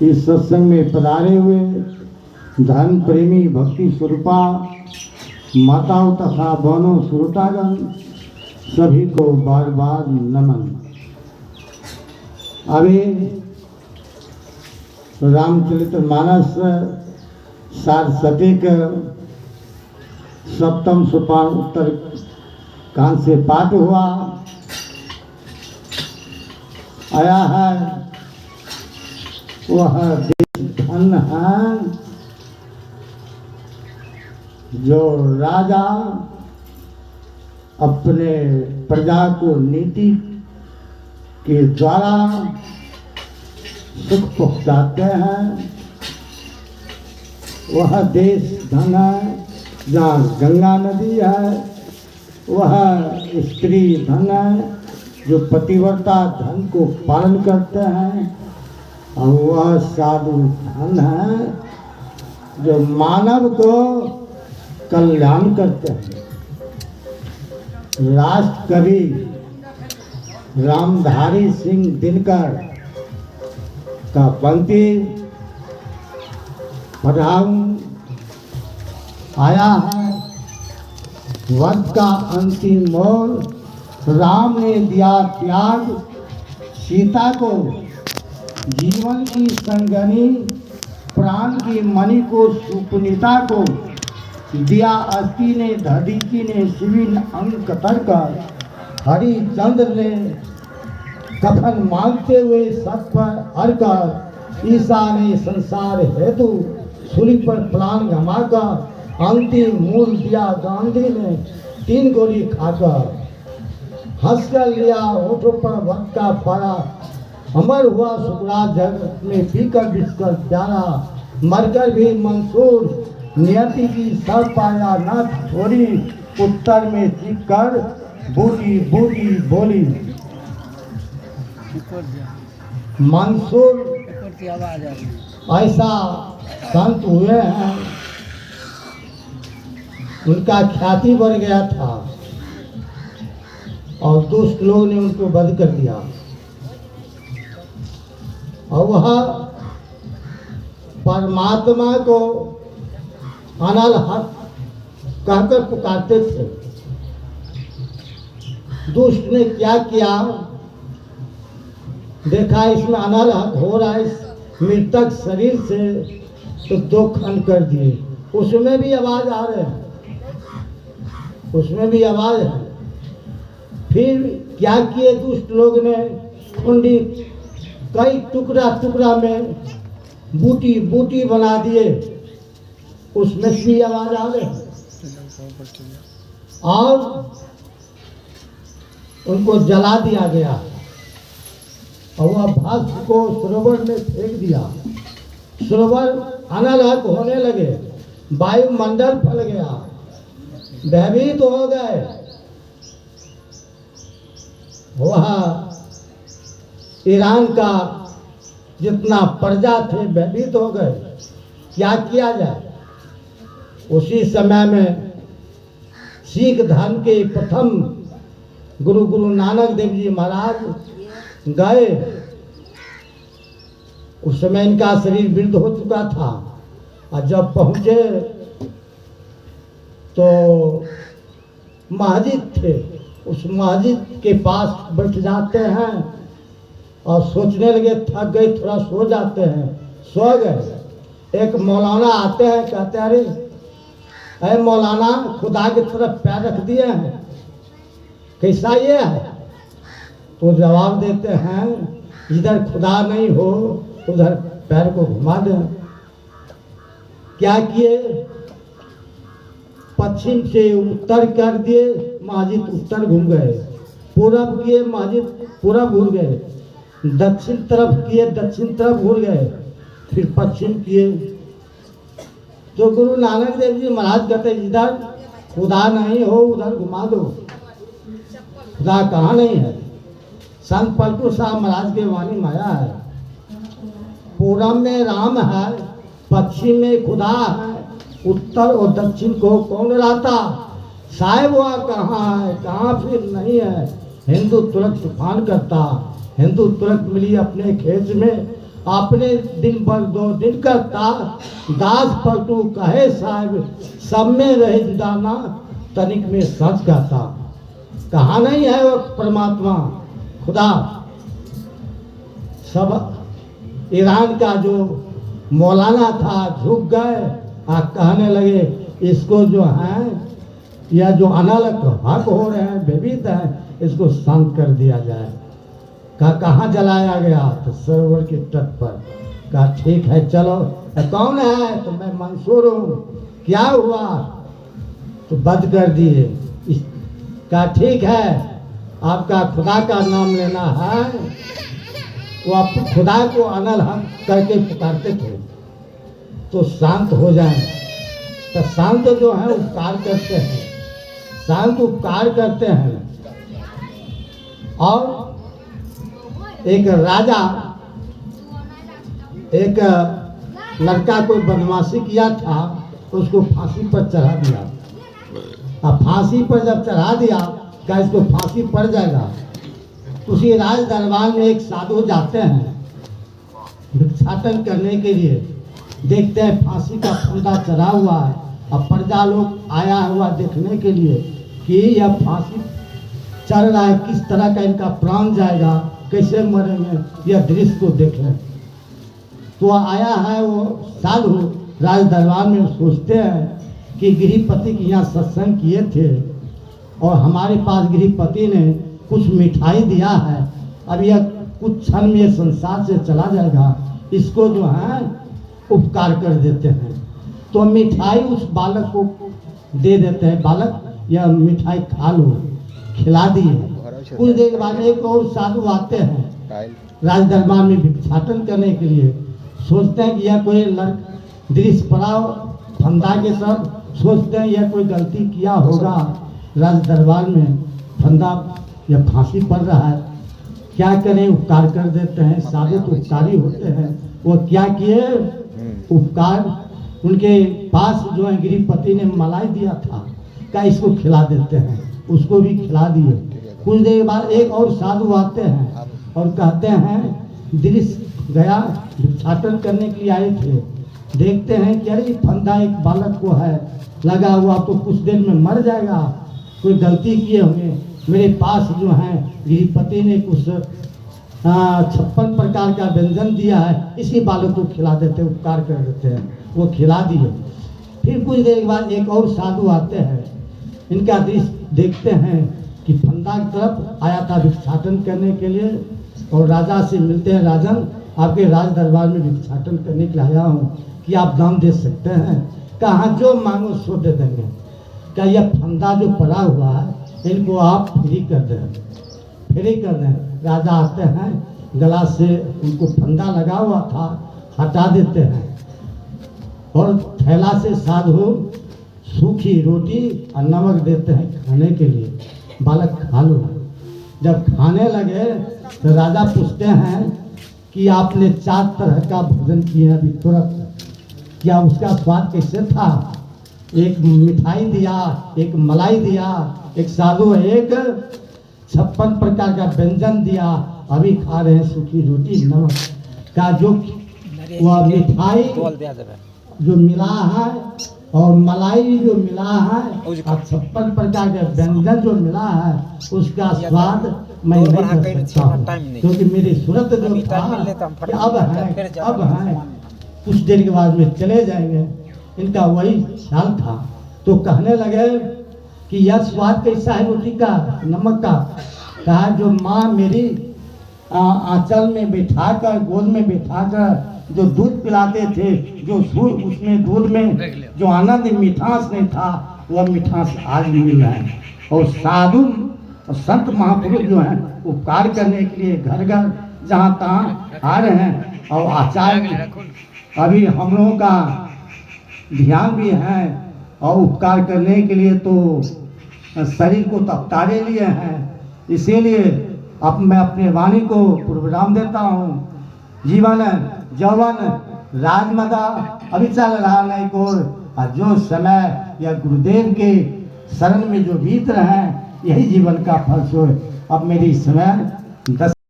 इस सत्संग में पधारे हुए धर्म प्रेमी भक्ति स्वरूपा माताओं तथा बहनों श्रोतागण सभी को बार बार नमन। अभी रामचरितमानस सारस्वतिक सप्तम सोपान उत्तर कांड से पाठ हुआ। आया है वह देश धन है जो राजा अपने प्रजा को नीति के द्वारा सुख पहुंचाते हैं। वह देश धन है जहाँ गंगा नदी है। वह स्त्री धन है जो पतिव्रता धन को पालन करते हैं। और वह साधु धन है जो मानव को कल्याण करते हैं। राष्ट्र कवि रामधारी सिंह दिनकर का पंक्ति पढ़ाऊं आया है। वध का अंतिम मोल राम ने दिया त्याग, सीता को जीवन की संगनी, प्राण की मणि को सुपुनीता को दिया अस्थि ने, दधीचि ने शिविन अंग कतर कर, हरिचंद्र ने कफन मांगते हुए सत पर अर कर, ईसा ने संसार हेतु सूली पर प्राण घमाकर, अंतिम मूल दिया गांधी ने 3 गोली खाकर, हंसकर लिया होठों पर वक्त का पारा, अमर हुआ सुखराज जगत में पीकर बिस्कर प्यारा, मरकर भी मंसूर नियति की सब पाया न छोड़ी, उत्तर में चीख कर बूटी बूटी बोली। मंसूर ऐसा संत हुए हैं, उनका ख्याति बढ़ गया था और दुष्ट लोगों ने उनको वध कर दिया। और वह परमात्मा को अनल हक कहकर पुकारते थे। दुष्ट ने क्या किया, देखा इसमें अनल हक हो रहा है मृतक शरीर से, तो 2 खंड कर दिए। उसमें भी आवाज आ रहे हैं, उसमें भी आवाज है। फिर क्या किए दुष्ट लोग ने, कुंडी कई टुकड़ा टुकड़ा में बूटी बूटी बना दिए, उसमें भी आवाज आ रही और उनको जला दिया गया और वह भस्म को सरोवर में फेंक दिया। सरोवर अनलहक होने लगे, वायुमंडल फैल गया, भयभीत हो गए। वह ईरान का जितना प्रजा थे भयभीत हो गए, क्या किया जाए। उसी समय में सिख धर्म के प्रथम गुरु नानक देव जी महाराज गए। उस समय इनका शरीर वृद्ध हो चुका था और जब पहुंचे तो मस्जिद थे, उस मस्जिद के पास बैठ जाते हैं और सोचने लगे, थक गए थोड़ा सो जाते हैं, सो गए। एक मौलाना आते हैं, कहते हैं अरे मौलाना खुदा की तरफ पैर रख दिए हैं, कैसा ये है। तो जवाब देते हैं इधर खुदा नहीं हो उधर पैर को घुमा दें। क्या किए, पश्चिम से उत्तर कर दिए, मस्जिद उत्तर घूम गए। पूरब किए, मस्जिद पूरब घूम गए। दक्षिण तरफ किए, दक्षिण तरफ घूम गए। फिर पश्चिम किए। तो गुरु नानक देव जी महाराज कहते इधर खुदा नहीं हो उधर घुमा दो। खुदा कहाँ नहीं है। संत पलटू साहब महाराज के वाणी माया है। पूरब में राम है, पश्चिम में खुदा है, उत्तर और दक्षिण को कौन लाता। साहेब वह कहाँ है, कहाँ फिर नहीं है। हिंदू तुरंत तूफान करता, हिंदू तुरंत मिली अपने खेत में अपने दिन भर 2 दिन करता, दास पलटू कहे साहब, सब में रहे जुदाना, तनिक में सच कहता। कहा नहीं है वो परमात्मा खुदा। सब ईरान का जो मौलाना था झुक गए और कहने लगे इसको जो है या जो अनालक हक हो रहे हैं, बेबीत है, इसको शांत कर दिया जाए। कहाँ जलाया गया? तो सरोवर के तट पर। कहा ठीक है चलो। कौन है? तो मैं मंसूर हूँ। क्या हुआ? तो बंद कर दिए। कहा ठीक है, आपका खुदा का नाम लेना है। वो आप खुदा को अनल हक करके पुकारते थे तो शांत हो जाए। तो शांत जो है उपकार करते हैं, शांत उपकार करते हैं। और एक राजा, एक लड़का कोई बदमाशी किया था, उसको फांसी पर चढ़ा दिया। अब फांसी पर जब चढ़ा दिया, क्या इसको फांसी पड़ जाएगा? उसी राज दरबार में एक साधु जाते हैं भिक्षाटन करने के लिए। देखते हैं फांसी का फंदा चढ़ा हुआ है। अब प्रजा लोग आया हुआ देखने के लिए कि यह फांसी चढ़ रहा है, किस तरह का इनका प्राण जाएगा, कैसे मरेंगे, यह दृश्य को देखें। तो आया है वो साधु राज दरबार में। सोचते हैं कि गृहपति के यहाँ सत्संग किए थे और हमारे पास गृहपति ने कुछ मिठाई दिया है, अब यह कुछ क्षण में ये संसार से चला जाएगा, इसको जो है उपकार कर देते हैं। तो मिठाई उस बालक को दे देते हैं। बालक यह मिठाई खा लो, खिला दिए। कुछ देर बाद एक और साधु आते हैं राज दरबार में भिक्षाटन करने के लिए। सोचते हैं कि यह कोई दृश्य पड़ा फंदा के सब, सोचते हैं यह कोई गलती किया होगा। राज दरबार में फंदा या फांसी पड़ रहा है, क्या करें? उपकार कर देते हैं। साधु तो उपकारी होते हैं। वो क्या किए? उपकार, उनके पास जो है गृहपति ने मलाई दिया था, क्या इसको खिला देते हैं, उसको भी खिला दिए। कुछ देर बाद एक और साधु आते हैं और कहते हैं दृश्य गया, भिक्षाटन करने के लिए आए थे, देखते हैं कि अरे फंदा एक बालक को है लगा हुआ, तो कुछ देर में मर जाएगा, कोई गलती किए होंगे। मेरे पास जो है गृहपति ने कुछ 56 प्रकार का व्यंजन दिया है, इसी बालक को खिला देते, उपकार कर देते हैं। वो खिला दिए। फिर कुछ देर बाद एक और साधु आते हैं, इनका दृश्य देखते हैं कि फंदा की तरफ आया था भिक्षाटन करने के लिए और राजा से मिलते हैं। राजन, आपके राज दरबार में भिक्षाटन करने के लिए आया हूँ, कि आप दाम दे सकते हैं? कहाँ जो मांगो सो दे देंगे। क्या यह फंदा जो पड़ा हुआ है इनको आप फ्री कर दें, फ्री कर दें। राजा आते हैं, गला से उनको फंदा लगा हुआ था हटा देते हैं और थैला से साधु सूखी रोटी और नमक देते हैं खाने के लिए। बालक खा लो। जब खाने लगे तो राजा पूछते हैं कि आपने 4 तरह का भोजन किया अभी तुरंत, क्या उसका स्वाद कैसे था? एक मिठाई दिया, एक मलाई दिया, एक साधु एक 56 प्रकार का व्यंजन दिया, अभी खा रहे हैं सूखी रोटी नमक का। जो वह मिठाई जो मिला है और मलाई जो मिला है और 56 प्रकार का व्यंजन जो मिला है, उसका स्वाद मैं नहीं कर सकता हूँ, क्योंकि मेरी सूरत जो था कि अब है, कुछ देर के बाद में चले जाएंगे, इनका वही ख्याल था। तो कहने लगे कि यह स्वाद कैसा है रोटी का, नमक का? कहा जो माँ मेरी आंचल में बिठाकर, गोद में बिठाकर जो दूध पिलाते थे, जो उसमें दूध में जो आनंद मिठास नहीं था, वह मिठास आज मिल रहा है। और साधु और संत महापुरुष जो हैं उपकार करने के लिए घर घर जहाँ तहाँ आ रहे हैं। और आचार्य अभी हम लोगों का ध्यान भी है और उपकार करने के लिए तो शरीर को तो अवतारे लिए हैं, इसीलिए अब मैं अपने वाणी को प्रोग्राम देता हूँ। जीवन जवन राजमदा अभी चल रहा नहीं को, और जो समय या गुरुदेव के शरण में जो बीत रहे हैं, यही जीवन का फल सो। अब मेरी समय 10